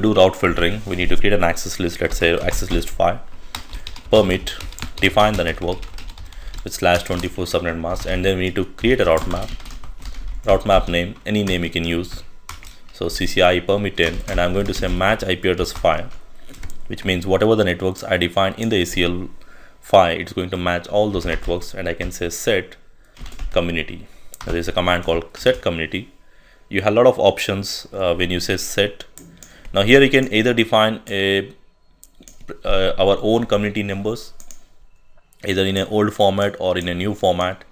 do route filtering, we need to create an access list. Let's say access list 5, permit, define the network with /24 subnet mask, and then we need to create a route map name, any name you can use. So CCIE permit 10, and I'm going to say match IP address 5, which means whatever the networks I define in the ACL file, it's going to match all those networks. And I can say set community. There is a command called set community. You have a lot of options when you say set. Now here you can either define our own community numbers, either in an old format or in a new format,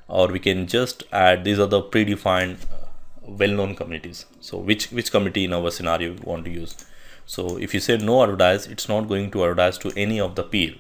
or we can just add, these are the predefined well-known communities. So which community in our scenario we want to use. So if you say no advertise, it's not going to advertise to any of the peer,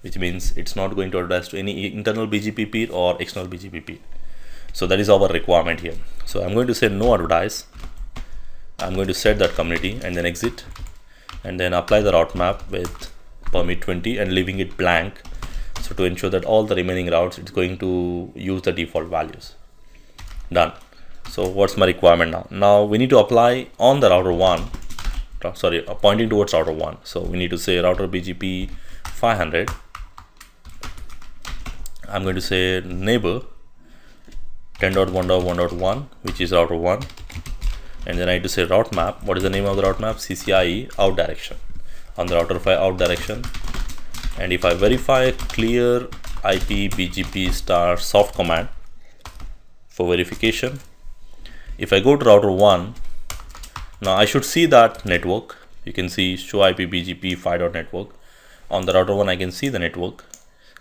which means it's not going to advertise to any internal BGP peer or external BGP peer. So that is our requirement here. So I'm going to say no advertise. I'm going to set that community and then exit, and then apply the route map with permit 20 and leaving it blank. So to ensure that all the remaining routes, it's going to use the default values. Done. So what's my requirement now? Now we need to apply on the router 1, sorry, pointing towards router 1. So we need to say router BGP 500. I'm going to say neighbor 10.1.1.1, which is router 1. And then I need to say route map. What is the name of the route map? CCIE out direction. On the router 5 out direction. And if I verify clear IP BGP star soft command for verification, if I go to router 1, now I should see that network. You can see show IP BGP 5.network. On the router 1, I can see the network.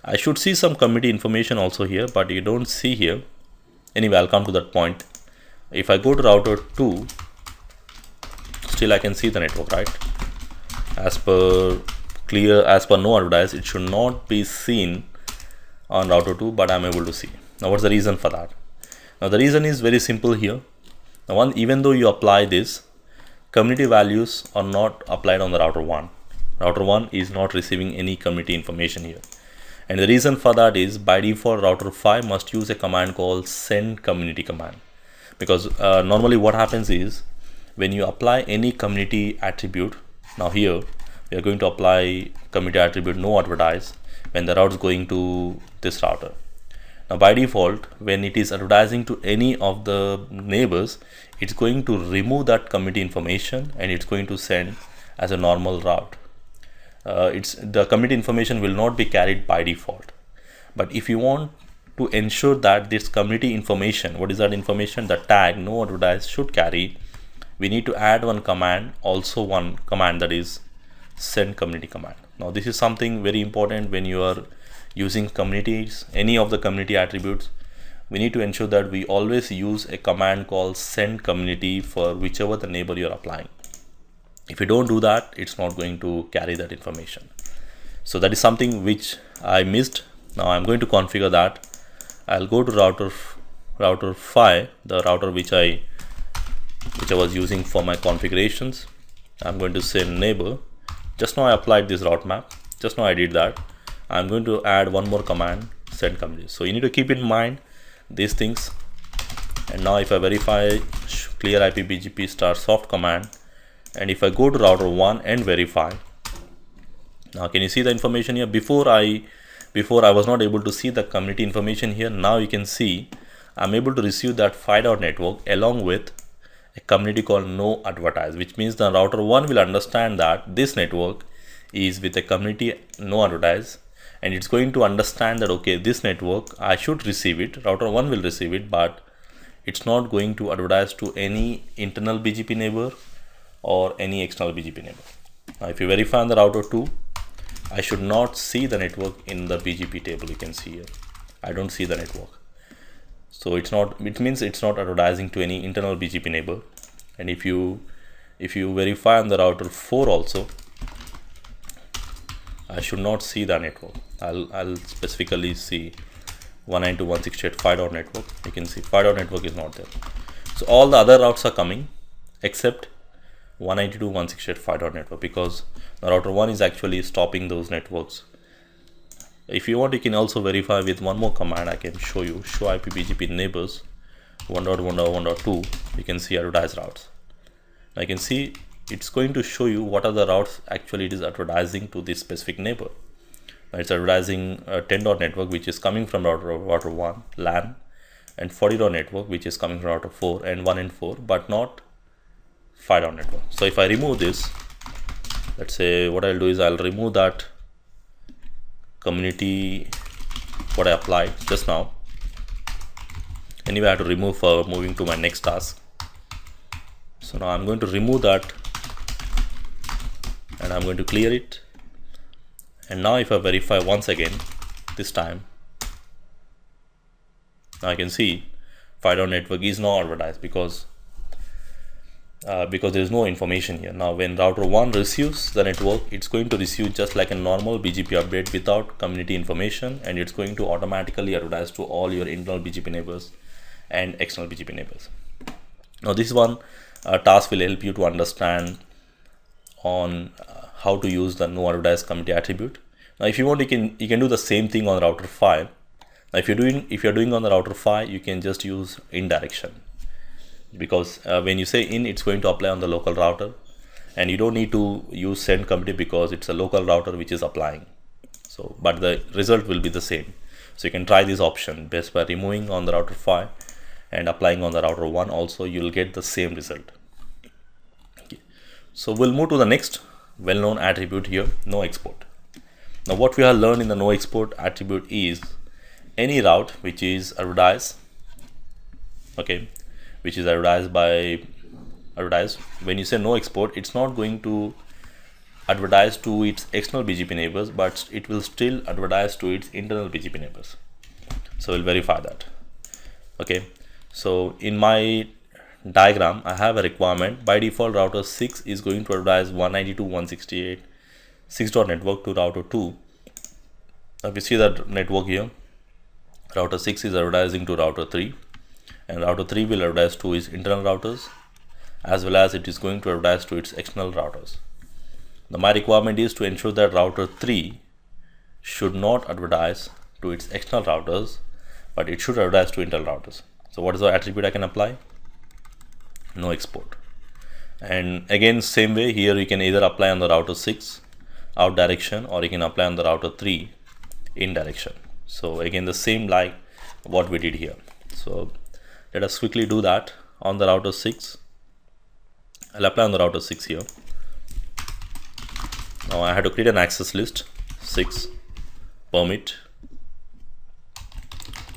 I should see some community information also here, but you don't see here. Anyway, I'll come to that point. If I go to router 2, still I can see the network, right? As per no advertise, it should not be seen on router 2, but I'm able to see. Now what's the reason for that? Now the reason is very simple here. Now even though you apply this, community values are not applied on the router 1. Router 1 is not receiving any community information here. And the reason for that is by default router 5 must use a command called send community command. Because normally what happens is when you apply any community attribute, now here we are going to apply community attribute no advertise when the route is going to this router. Now by default, when it is advertising to any of the neighbors, it's going to remove that community information and it's going to send as a normal route. The community information will not be carried by default. But if you want to ensure that this community information, what is that information? The tag no advertise should carry. We need to add one command, also one command, that is send community command. Now this is something very important when you are using communities, any of the community attributes. We need to ensure that we always use a command called send community for whichever the neighbor you're applying. If you don't do that, it's not going to carry that information. So that is something which I missed. Now I'm going to configure that. I'll go to router 5, the router which I was using for my configurations. I'm going to say neighbor. Just now I applied this route map. Just now I did that. I'm going to add one more command, send community. So you need to keep in mind these things. And now if I verify clear IP BGP star soft command, and if I go to router 1 and verify, now can you see the information here? Before I was not able to see the community information here. Now you can see I'm able to receive that 5.network along with a community called no advertise, which means the router 1 will understand that this network is with a community no advertise, and it's going to understand that okay, this network I should receive it, router 1 will receive it, but it's not going to advertise to any internal BGP neighbor or any external BGP neighbor. Now if you verify on the router 2, I should not see the network in the BGP table. You can see here I don't see the network, so it means it's not advertising to any internal BGP neighbor. And if you verify on the router 4 also, I should not see the network. I'll specifically see 192.168.5.network. You can see 5.network is not there. So all the other routes are coming except 192.168.5.network, because the router 1 is actually stopping those networks. If you want, you can also verify with one more command. I can show you show IP BGP neighbors 1.1.1.2. You can see advertise routes. Now you can see it's going to show you what are the routes actually it is advertising to this specific neighbor. Now it's advertising a 10 network which is coming from router 1 LAN, and 40 network which is coming from router 4 and 1 and 4, but not 5 network. So if I remove this, let's say what I'll do is I'll remove that community what I applied just now. Anyway, I have to remove for moving to my next task. So now I'm going to remove that and I'm going to clear it. And now if I verify once again, this time, now I can see 5 network is not advertised because there is no information here. Now when router 1 receives the network, it's going to receive just like a normal BGP update without community information, and it's going to automatically advertise to all your internal BGP neighbors and external BGP neighbors. Now this one task will help you to understand on how to use the No-Advertise community attribute. Now if you want, you can do the same thing on router 5. Now if you're doing on the router 5, you can just use indirection, because when you say in, it's going to apply on the local router, and you don't need to use send community because it's a local router which is applying. So but the result will be the same. So you can try this option best by removing on the router 5 and applying on the router 1 also, you will get the same result. Okay. So we'll move to the next well-known attribute here, no export. Now what we have learned in the no export attribute is any route which is advertised, okay, which is advertised. When you say no export, it's not going to advertise to its external BGP neighbors, but it will still advertise to its internal BGP neighbors. So we'll verify that. Okay, so in my diagram, I have a requirement. By default, router 6 is going to advertise 192.168.6 network to router 2. Now we see that network here. Router 6 is advertising to router 3, and router 3 will advertise to its internal routers, as well as it is going to advertise to its external routers. Now my requirement is to ensure that router 3 should not advertise to its external routers, but it should advertise to internal routers. So what is the attribute I can apply? No export. And again, same way here, you can either apply on the router 6 out direction, or you can apply on the router 3 in direction. So again, the same like what we did here. So let us quickly do that on the router 6. I'll apply on the router 6 here. Now I had to create an access list 6 permit,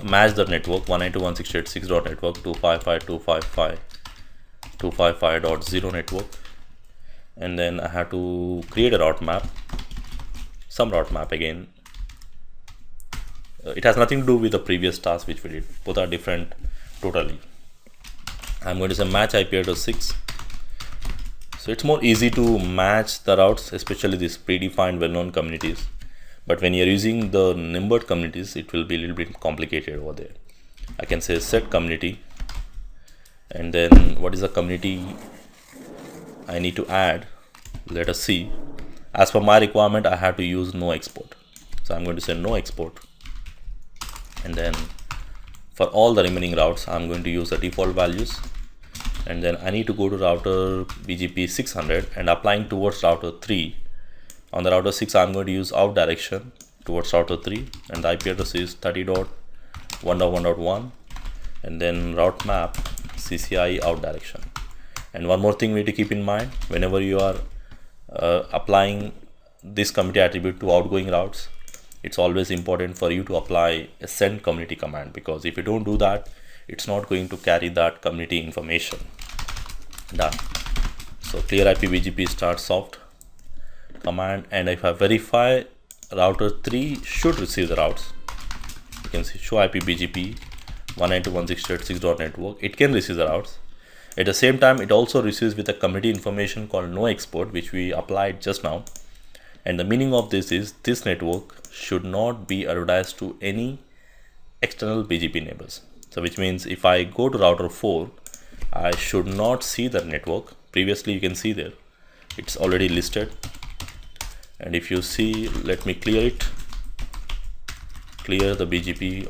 match the network 192.168.6 network 255.255.255.0 network, and then I have to create a route map, some route map again. It has nothing to do with the previous task which we did, both are different totally. I'm going to say match IP address 6. So it's more easy to match the routes, especially these predefined well-known communities. But when you're using the numbered communities, it will be a little bit complicated over there. I can say set community, and then what is the community I need to add? Let us see. As per my requirement, I have to use no export. So I'm going to say no export. And then for all the remaining routes, I'm going to use the default values. And then I need to go to router BGP 600 and applying towards router 3. On the router 6, I'm going to use out direction towards router 3, and the IP address is 30.1.1.1, and then route map CCIE out direction. And one more thing we need to keep in mind, whenever you are applying this community attribute to outgoing routes, it's always important for you to apply a send community command, because if you don't do that, it's not going to carry that community information. Done. So clear IP BGP start soft command, and if I verify router 3 should receive the routes, you can see show IP BGP 192.168.6 network, it can receive the routes. At the same time, it also receives with a community information called no export, which we applied just now. And the meaning of this is this network should not be advertised to any external BGP neighbors. So which means if I go to router 4, I should not see the network. Previously you can see there, it's already listed. And if you see, let me clear it, clear the BGP.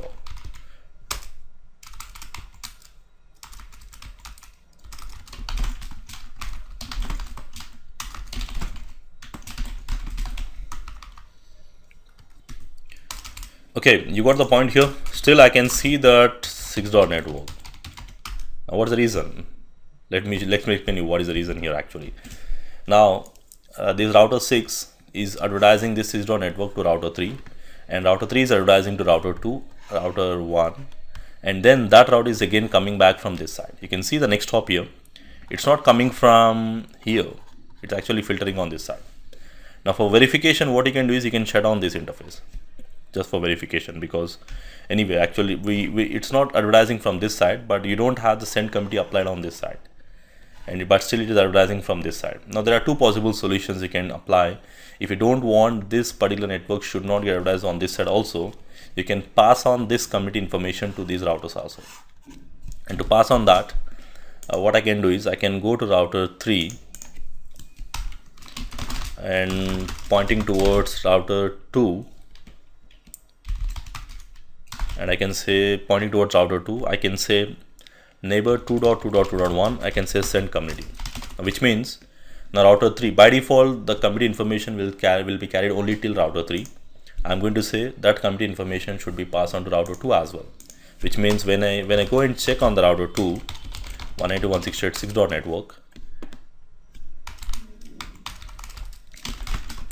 Okay, you got the point here. Still I can see that 6 dot network. Now what's the reason? Let me explain you what is the reason here actually. Now this router 6 is advertising this 6 dot network to router 3, and router 3 is advertising to router 2, router 1, and then that route is again coming back from this side. You can see the next hop here. It's not coming from here, it's actually filtering on this side. Now for verification, what you can do is you can shut down this interface just for verification, because anyway actually it's not advertising from this side, but you don't have the send committee applied on this side, but still it is advertising from this side. Now there are two possible solutions you can apply. If you don't want this particular network should not get advertised on this side also, you can pass on this committee information to these routers also. And to pass on that, what I can do is I can go to router 3 and pointing towards router 2, and I can say pointing towards router 2, I can say neighbor 2.2.2.1, I can say send community, which means now router 3 by default the community information will be carried only till router 3. I'm going to say that community information should be passed on to router 2 as well, which means when I go and check on the router 2 192.168.6 dot network,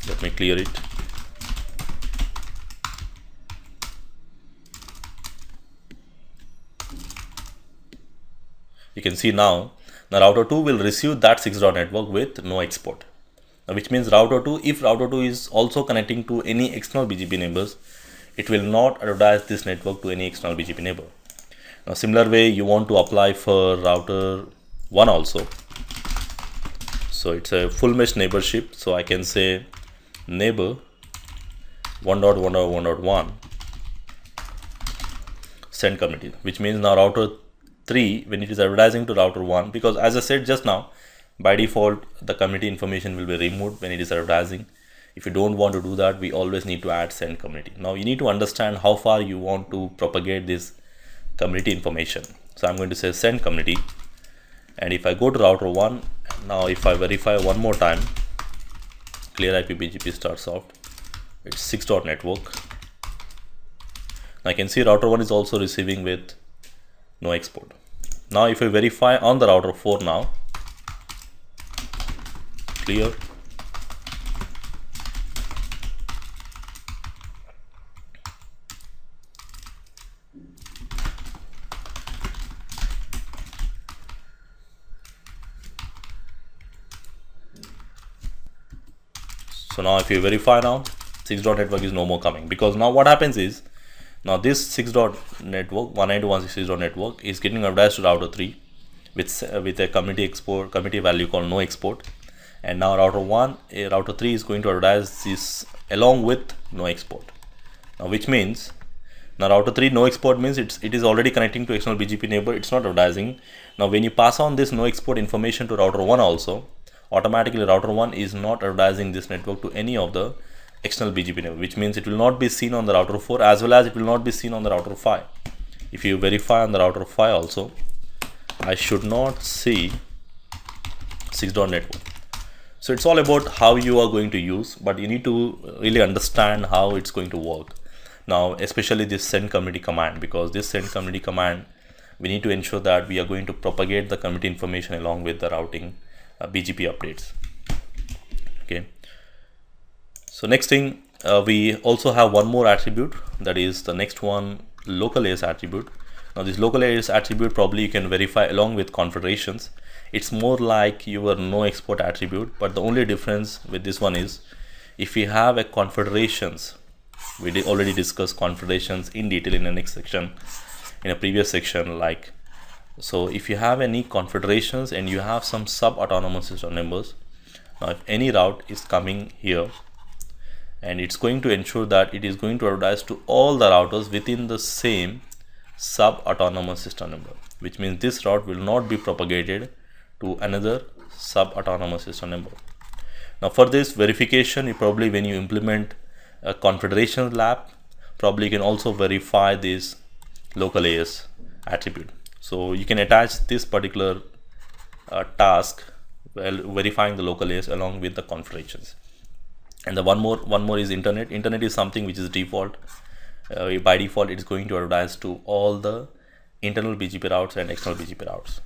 let me clear it. You can see now the router 2 will receive that 6 dot network with no export. Now, which means router 2, if router 2 is also connecting to any external BGP neighbors, it will not advertise this network to any external BGP neighbor. Now similar way you want to apply for router 1 also. So it's a full mesh neighborship, so I can say neighbor 1.1.1.1 send community, which means now router 3 when it is advertising to router 1, because as I said just now, by default the community information will be removed when it is advertising. If you don't want to do that, we always need to add send community. Now you need to understand how far you want to propagate this community information. So I'm going to say send community, and if I go to router 1, now if I verify one more time, clear IP BGP start soft, it's 6 dot network. I can see router 1 is also receiving with no export. Now if I verify on the router 4 now, clear, so now if you verify now 6 dot network is no more coming, because now what happens is now this 6 dot network 192.168 dot network is getting advertised to router 3 with a community value called no export, and now router 3 is going to advertise this along with no export. Now which means now router 3 no export means it is already connecting to external BGP neighbor, it's not advertising. Now when you pass on this no export information to router 1 also, automatically router 1 is not advertising this network to any of the external BGP neighbor, which means it will not be seen on the router 4 as well as it will not be seen on the router 5. If you verify on the router 5 also, I should not see 6 dot network. So it's all about how you are going to use, but you need to really understand how it's going to work. Now especially this send community command, because this send community command we need to ensure that we are going to propagate the community information along with the routing BGP updates. Okay, so next thing, we also have one more attribute, that is the next one, local AS attribute. Now this local AS attribute probably you can verify along with confederations. It's more like your no export attribute, but the only difference with this one is if we have a confederations, we already discussed confederations in detail in the next section, in a previous section, like, so if you have any confederations and you have some sub-autonomous system members, now if any route is coming here and it's going to ensure that it is going to advertise to all the routers within the same sub-autonomous system number, which means this route will not be propagated to another sub-autonomous system number. Now for this verification, probably when you implement a confederation lab, probably you can also verify this local AS attribute. So you can attach this particular task while verifying the local AS along with the confederations. And the one more is internet. Internet is something which is default. by default it's going to advertise to all the internal BGP routes and external BGP routes.